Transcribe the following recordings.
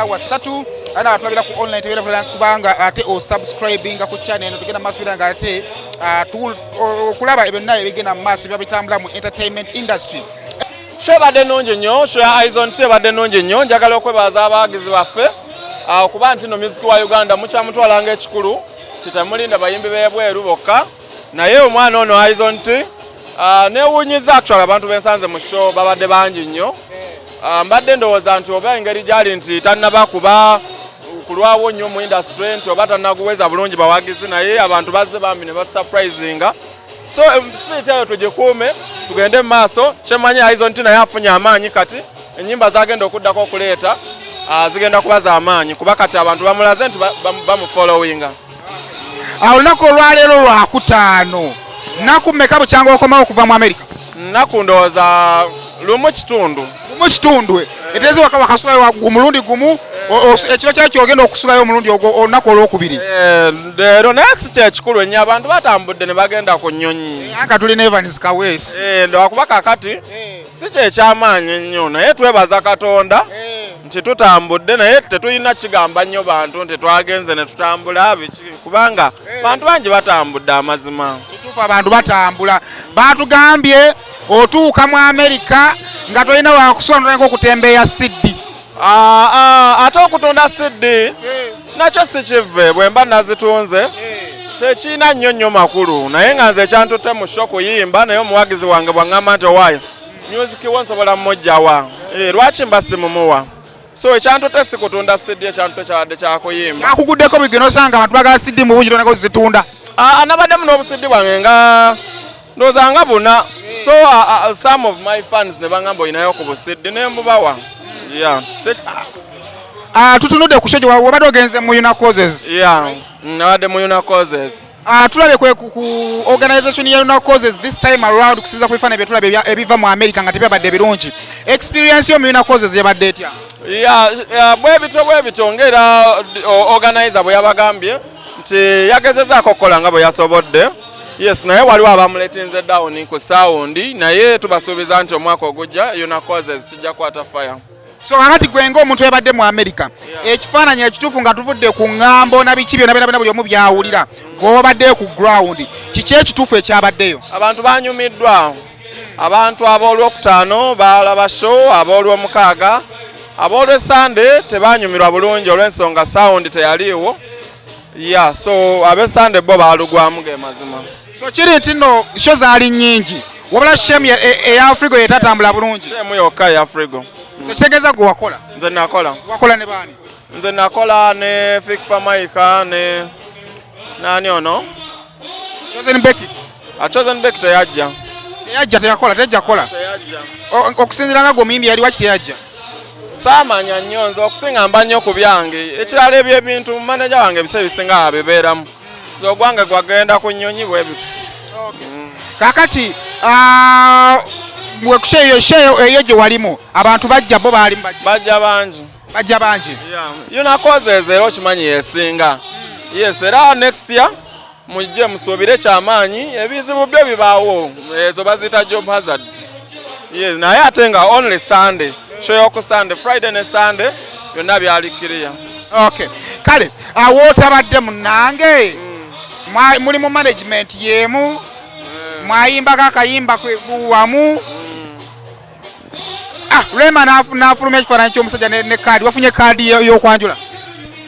wasatu ana atulabira ku online tebera kubanga ate o subscribing ku channel eno tugenda maso biranga ate kulaba ebinnaye bigenda maso byabitambula mu entertainment industry. Shebadde nonje nnyo Share Aizon tebadde nonje nnyo njagala okwebaza abagizi baffe kuba nti no music wa Uganda mukyamutwalanga ekikulu kitamulinda bayimbi bebweru bokka naye omwana ono Aizon newunyiza actually abantu bensanze mu show babadde bangi nnyo. Mbadde ndowooza nti oba engeri gyali nti tannaba kuba kulwawo nnyo mu industry nti oba tannaguweza bulungi bawagizi naye abantu bazze bambi ne basurprisinga. So spirit eyo tugikuume tugende mu maaso kyemanyi Aizon naye afunye amaanyi kati ennyimba zagenda okuddako okuleeta zigenda kuba za amaanyi kuba kati abantu bamulaze nti bamufollowinga. Olunaku olwaleero lwakutaano nnaku mmeka bukyanga okomawo okuva mu America? Nnaku ndowooza lumu kitundu. Etezi wakasulayo wagu mulundi gumu ekiro kyakyo ogenda okusulayo omulundi olunaku olwokubiri. Leero naye si kyekikulu ennyo abantu batambudde ne bagenda ku nnyonyi. Anka tuli Evans Kaweesi. Ndowakuba kakati si kyekyamaanyi ennyo naye twebaza Katonda nti tutambudde naye tetulina kigamba nnyo bantu nti twagenze ne tutambula kubanga bantu bangi batambudde amazima. Kituufu abantu batambula batugambye otuuka mu America nga tolina wakusonda okutembeeya siddi. Ate okutunda siddi nakyo si kive bwe mba nazitunze tekiina nnyo makulu naye nga nze ekyantutte mu show kuyimba naye omuwagizi wange bwaŋŋamba nti owaayo music wo nsobola mmujjawa lwaki mba simumuwa. So ekyantutte si kutunda siddi ekyantutte kyabadde kyakuyimba. Kyakuguddeko bigeno osanga abantu bagala siddi mu bungi tonako zitunda. Anabaddemu n'obusiddi bwange nga ndowooza nga buna. So some of my fans ne baŋŋamba olinayo ku busiddi ne mbubawa. Tutunudde ku show wabadde ogenze mu Una Causes. Nabadde mu Una Causes. Tulabye ku organization ya Una Causes this time around kusinza ku bifaananyi bye tulabye ebiva mu America nga tebyabadde birungi. Experience yo mu Una Causes yabadde etya? Bwe bito ngera organizer bwe yabagambye nti yagezezaako okukola nga bwe yasobodde. Yes, naye waliwo abamuletinze down ku sound naye tubasuubiza nti omwaka ogujja Una Causes kijja kwata fire. So kakati gwenga omuntu yabadde mu America ekifaananyi ekituufu nga tuvudde ku ŋŋambo na biki byonna buli omu byawulira ng'obaddeyo ku ground kiki ekituufu ekyabaddeyo? Abantu banyumiddwa. Abantu ab'olwokutaano baalaba show, ab'olwomukaaga, ab'olwesande tebanyumirwa bulungi olw'ensonga sound teyaliiwo. So ab'esande bo baalugwamu ge mazima. So kiri nti nno show zaali nnyingi wabula shemu eya Afrigo yetatambula bulungi. Shemu yokka ya Afrigo. So kitegeeza gwe wakola? Nze nakola. Wakola ne baani? Nze nakola ne Fikfa Maika ne nani ono? Chosen Becky. Chosen Becky teyajja. Teyajja kola. Okusinziira nga gwe omuyimbi yali waki teyajja? Saamanya nnyo nze okusinga mba nnyo ku byange. Ekirala eby'ebintu manager wange ebise bisinga abibeeramu. Nze ogwange gwagenda ku nnyonyi bwe bityo. Kakati sheyo eyo gye walimu abantu bajja bo baalimu bajja bangi. Una Causes era okimanyi yesinga. Yes, era next year mujje musuubire kyamaanyi ebizibu byo bibaawo ezo bazita job hazards. Yes, naye ate nga only Sunday show yoku Sunday Friday ne Sunday byonna byali clear. Okay, kale awo otabadde munange muli mu management yemu mwayimba kakayimba wamu. Rema nafulumya ekifaananyi ky'omusajja ne kaadi. Wafunye kaadi y'okwanjula?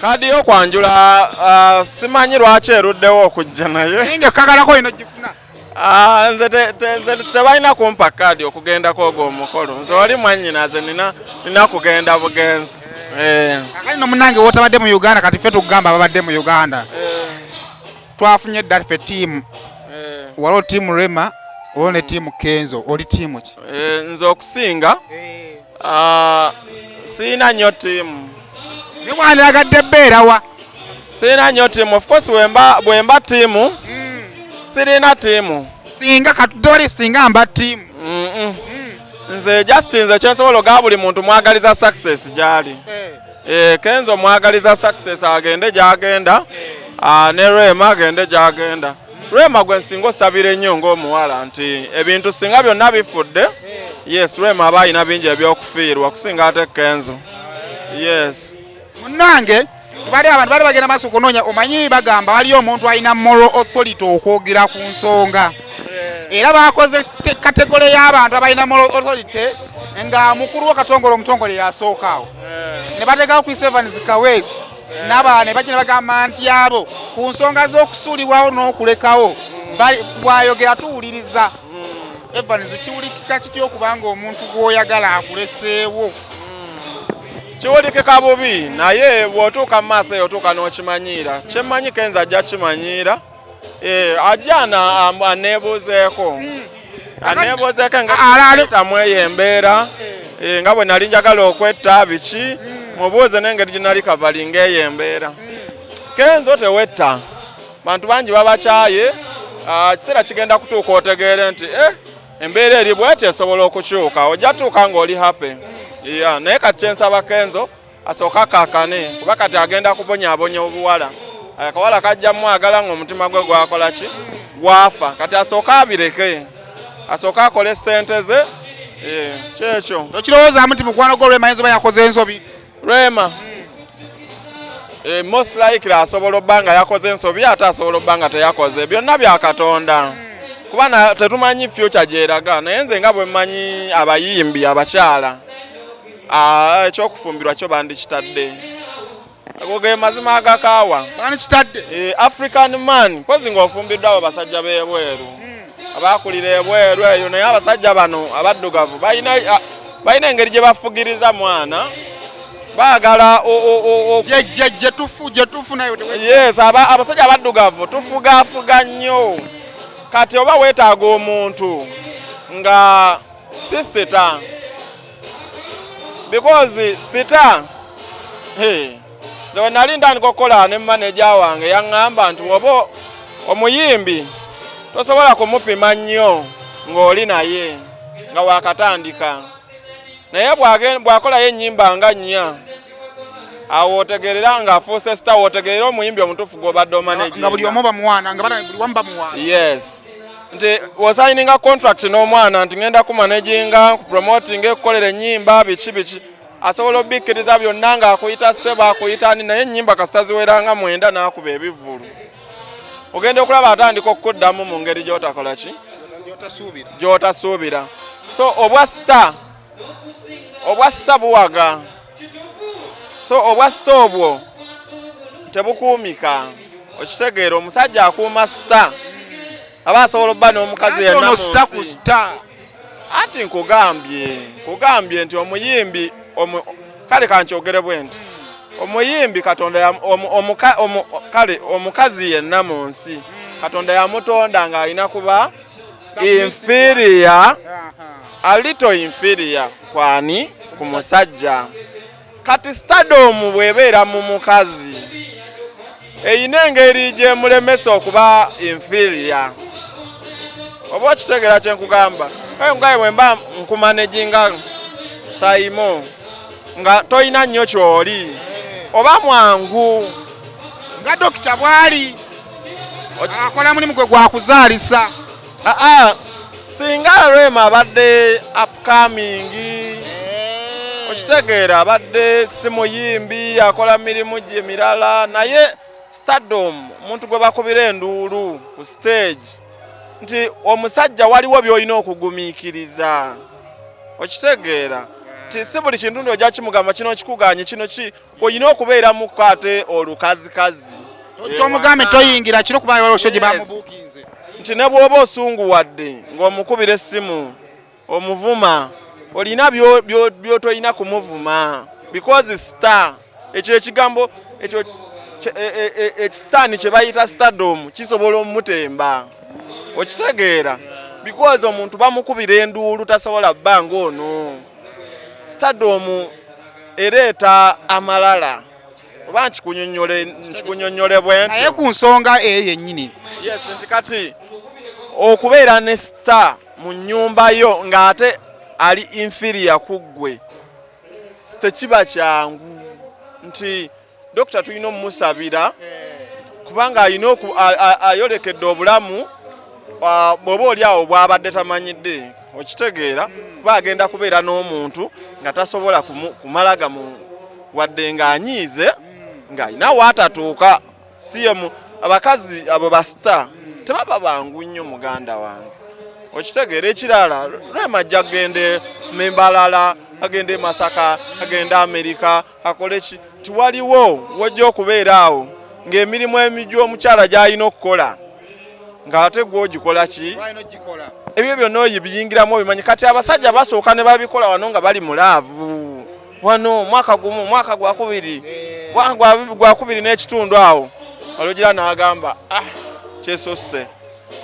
Kaadi y'okwanjula simanyi lwaki eruddewo okujja naye. Nga kagalako ino gifuna. Nze tebalina kumpa kaadi okugendako ogwo omukolo. Nze wali mwannyinaze nina kugenda bugenzi. Kakali no munnange wootabadde mu Uganda kati ffe tukugamba ababadde mu Uganda. Twafunye edda ffe ttiimu. Waliwo ttiimu Rema waliwo ne ttiimu Kenzo. Oli ttiimu ki? Nze okusinga siina nnyo ttiimu. Ne mwandagadde bbeera wa? Siina nnyo ttiimu. Of course bwe mba ttiimu sirina ttiimu. Singa katudde singa mba ttiimu. Nze just nze kyensobola ogaa buli muntu mwagaliza success gy'ali. Kenzo mwagaliza success agende gy'agenda ne Rema agende gy'agenda. Rema gwe nsinga osabira ennyo ng'omuwala nti ebintu singa byonna bifudde. Yes, Rema aba alina bingi ebyokufiirwa kusinga ate Kenzo. Yes. Munnange bali abantu bali bagenda maaso kunoonya omanyi bagamba waliyo omuntu alina moral authority okwogera ku nsonga era bakoze kategole y'abantu abalina moral authority nga mukulu w'Akatongole omutongole yasookaawo ne bateekawo ku Evans Kaweesi n'abaana bagenda bagamba nti abo ku nsonga z'okusuulibwawo n'okulekawo bwayogera tuwuliriza Evans kiwulikika kitya okubanga omuntu gw'oyagala akuleseewo kiwulikika bubi naye bw'otuuka mu maaso eyo otuuka n'okimanyiira kyemmanyi Kenzo ajja kimanyiira ajjana aneebuuzeeko nga tamweyo embeera nga bwe nali njagala okwetta biki mubuuze n'engeri gye nali kavalinga eyo embeera Kenzo tewetta bantu bangi babakyaye kiseera kigenda kutuuka otegeere nti embeera eri bw'eti esobola okukyuka ojja tuuka ng'oli happy naye kati kyensaba Kenzo asooka akaakane kuba kati agenda kubonyaabonya obuwala akawala kajja mwagala ng'omutima gwe gwakola ki gwafa kati asooka abireke asooka akole ssente ze kyekyo tokirowoozamu nti mukwano gwo Rwema ayinza oba yakoze ensobi Rwema most likely asobola obba nga yakoze ensobi ate asobola obba nga teyakoze byonna bya Katonda kuba tetumanyi future gyeraga naye nze nga bwe mmanyi abayimbi abakyala ekyokufumbirwa kyo bandikitadde ago ge mazima agakaawa bandikitadde African man mpozi ng'ofumbiddwa abo basajja b'ebweru abaakulira ebweru eyo naye abasajja bano abaddugavu balina engeri gye bafugiriza mwana baagala gye tufu nayo yes abasajja abaddugavu tufugaafuga nnyo kati oba weetaaga omuntu nga si sita because sita nze nali ntandika okukola ne manager wange yaŋŋamba nti oba omuyimbi tosobola kumupima nnyo ng'oli naye nga waakatandika naye bw'akolayo ennyimba nga nnya awo otegerera ng'afuuse sita wootegerera omuyimbi omutuufu gw'obadde omanejinga nga buli omu bamuwaana nga buli wamu bamuwaana yes nti wosayininga contract n'omwana nti ngenda kumanaginga kupromotinga ekukolera ennyimba biki asobola obikkiriza byonna ng'akuyita ssebo akuyita ani naye ennyimba kasita ziweranga 9 n'akuba ebivvulu ogenda okulaba atandika okukuddamu mu ngeri gy'otakola ki gy'otasuubira so obwa sita buwaga so obwa sita obwo tebukuumika okitegeera omusajja akuuma sita aba asobola obba n'omukazi yenna mu nsi ati nkugambye nti omuyimbi kale kankyogere bwe nti omuyimbi Katonda kale omukazi yenna mu nsi Katonda yamutonda ng'alina kuba inferior a little inferior kwani ku musajja kati stardom bw'ebeera mu mukazi eyina engeri gye mulemesa okuba inferior oba okitegeera kye nkugamba ngaye bwe mba nkumanejinga sayimo nga toyina nnyo ky'oli oba mwangu nga dokita bw'ali akola mulimu gwe gwakuzaalisa singa Rwema abadde upcoming okitegeera abadde si muyimbi akola mirimu gye mirala naye stardom omuntu gwe bakubira enduulu ku stage nti omusajja waliwo by'olina okugumiikiriza okitegeera nti si buli kintu ndi ojja kimugamba kino kikuganye kino ki olina okubeera mu kwate olukazikazi omugambe toyingira kino kuba walosho gye bamubuukinze nti ne bw'oba osunguwadde ng'omukubira essimu omuvuma olina by'otoyina kumuvuma because star ekyo ekigambo ekyo ekisitaani kye bayita stardom kisobola omutemba okitegeera because omuntu bamukubira enduulu tasobola bbanga ono stardom ereeta amalala oba nkikunyonnyole bwe naye ku nsonga eyo yennyini yes nti kati okubeera ne star mu nnyumba yo ng'ate ali inferior ku ggwe tekiba kyangu nti dokita tulina omusabira kubanga alina ayolekedde obulamu bw'oba oli awo bw'abadde tamanyidde okitegeera kuba agenda kubeera n'omuntu nga tasobola kumalaga wadde ng'anyiize ng'alina waatatuuka CM abakazi abo basita tebaba bangu nnyo muganda wange okitegeera ekirala Rema ajja agende Mbalala agende Masaka agende Amerika akole ki tiwaliwo wajja okubeera awo ng'emirimu emijju omukyala gy'alina okukola ng'ate gw'ogikola ki ebyo byonna oyibiyingiramu obimanyi kati abasajja basooka ne babikola wano nga bali mulaavu wano mwaka gumu mwaka gwakubiri gwakubiri n'ekitundu awo ologira n'agamba kyesosse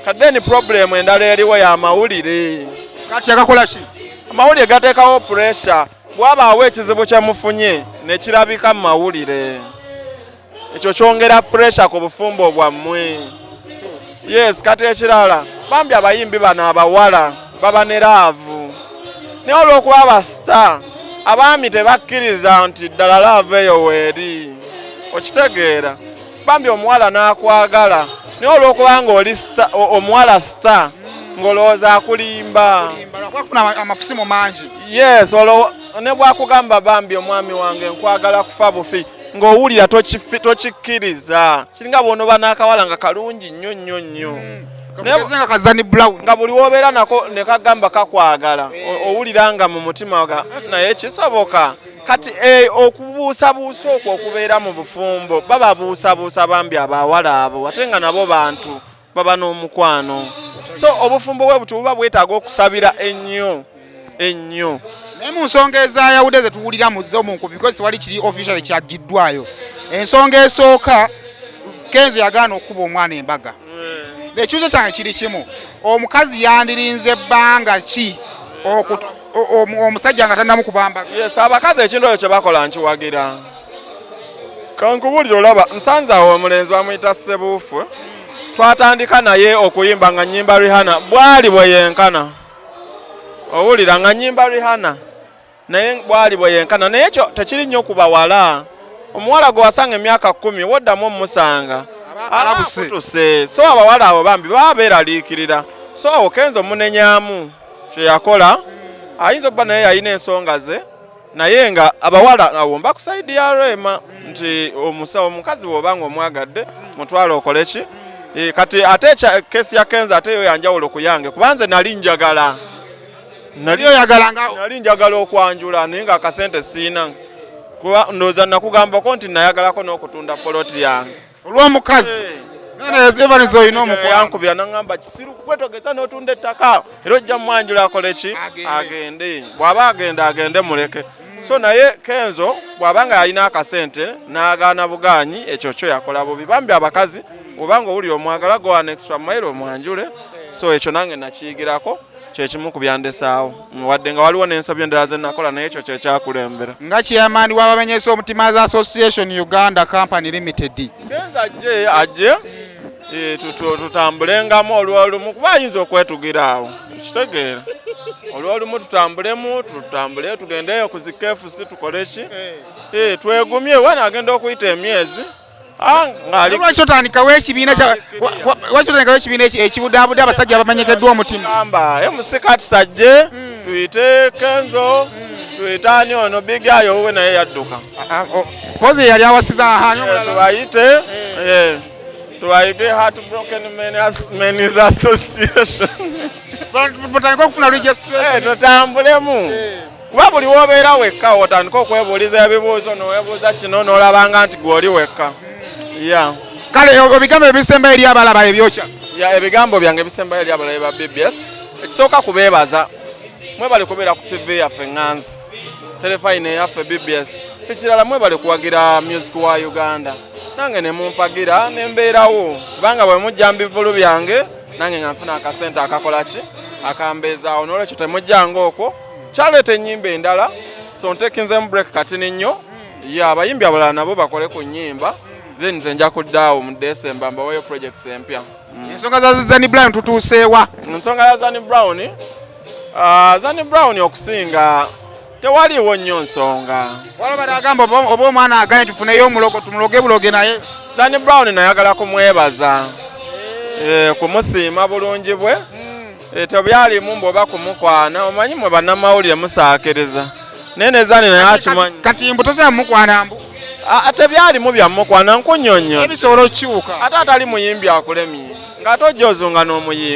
kadeni problem endala eriwo ya mawulire kati akakola ki amawulire gateekawo pressure bw'abaawo ekizibu kyemufunye nekirabika mu mawulire ekyo kyongera pressure ku bufumbo bwammwe yes kati ekirala bambi abayimbi bano abawala baba ne laavu naye olw'okuba abasita abaami tebakkiriza nti ddala laavu eyo weeri okitegeera bambi omuwala n'akwagala naye olw'okuba ng'oli omuwala sita ng'olowooza akulimba lwakufuna amafusimu mangi yes ne bwakugamba bambi omwami wange nkwagala kufa bufi ng'owulira tokikkiriza kiringa bw'onoba n'akawala nga kalungi nnyo nnyo nnyo nga kazani brown nga buli w'obeera nako ne kagamba kakwagala owulira nga mu mutima naye kisoboka kati okubuusabuusa okwo okubeera mu bufumbo bababuusabuusa bambi abawala abo ate nga nabo bantu baba n'omukwano so obufumbo bwe buti buba bwetaaga okusabira ennyo ennyo naye mu nsonga ezayawudde ze tuwulira muzo mu nkubi because tewali kiri official kyagiddwayo ensonga esooka Kenzo yagaana okuba omwana embaga ekibuzo kyange kiri kimu omukazi yandirinze ebbanga ki omusajja nga tannamukuba mbaga yes abakazi ekintu ekyo kye bakola nkiwagira kankubulira olaba nsanze awo omulenzi bamuyita Ssebuufu twatandika naye okuyimba nga nnyimba Rihanna bwali bwe yenkana owulira nga nnyimba Rihanna naye bwali bwe yenkana naye ekyo tekiri nnyo ku bawala omuwala gwe wasanga emyaka 10 woddamu omusanga alabuse so abawala abo bambi baba beeraliikirira so awo Kenzo munenyamu kye yakola ayinza okuba naye yalina ensonga ze naye nga abawala awo mba ku saidi ya Rema nti omukazi bw'obanga omwagadde mutwala okole ki kati ate kesi ya Kenzo ate yo yanjawulo ku yange kubanze nali njagala okwanjula naye nga akasente siina kuba ndowooza nakugambako nti nayagalako n'okutunda poloti yange olw'omukazi Evans oyina omukwano yankubira n'angamba kisiru kwetogeza n'otunda ettaka era ojja mwanjula akole ki agende bw'aba agende muleke so naye Kenzo bw'abanga yalina akasente n'agaana bugaanyi ekyo kyo yakola bubi bambi abakazi obanga owulira omwagala go an extra mile omwanjule so ekyo nange nakiyigirako kyekimu ku byandesaawo wadde nga waliwo n'ensobi endala ze nakola naye ekyo kyekyakulembera nga chairman w'abamenyesa omutima za Association Uganda Company Limited Kenzo ajje tutambulengamu olwolumu kuba ayinza okwetugira awo kitegeera olwolumu tutambule tugendeyo ku zi KFC tukole ki twegumye wana agenda okuyita emyezi lwaki otandikawo ekibiina ekibudaabuda abasajja abamanyikiddwa omutima emusikati sajje tuyite Kenzo tuyite ani ono bigayo owe naye yadduka pozi yali awasiza tubayite tubayige Heartbroken Men's Association butandika okufuna registration tutambulemu kuba buli w'obeera wekka otandika okwebuuliza ebibuuzo n'owebuuza kino n'olabanga nti gw'oli wekka kale ebigambo ebisemba eri abalaba ebyokya ebigambo byange ebisemba eri abalabe ba BBS ekisooka kubeebaza mwebale kubeera ku TV yaffe Nganzi telefayine yaffe BBS ekirala mwebale kuwagira music wa Uganda nange ne mumpagira ne mbeerawo kubanga bwe mujja mbivulu byange nange nga nfuna akasente akakola ki akambeezaawo n'olwekyo temujjanga okwo kyaleeta ennyimba endala so ntekinzemu break kati nnyo abayimbi abalala nabo bakole ku nnyimba then nze nja kuddaawo mu December mbaweeyo projects empya ensonga za Zanny Brown tutuuseewa ensonga ya Zanny Brown okusinga tewaliiwo nnyo nsonga walaba agamba oba omwana agaye tufuneyo omulogo tumuloge buloge naye Zanny Brown nayagala kumwebaza kumusiima bulungi bwe tebyalimu mbw'oba kumukwana omanyi mwe bannamawulire musaakiriza Nenezaani naye akimanyi. Kati mbu tosaba mukwana mbu. Ate byalimu byamukwana nkunyonyo. Ebisobola okukyuka. Ate atali muyimbi akulemye. Ng'ate ojja ozunga n'omuyimbi.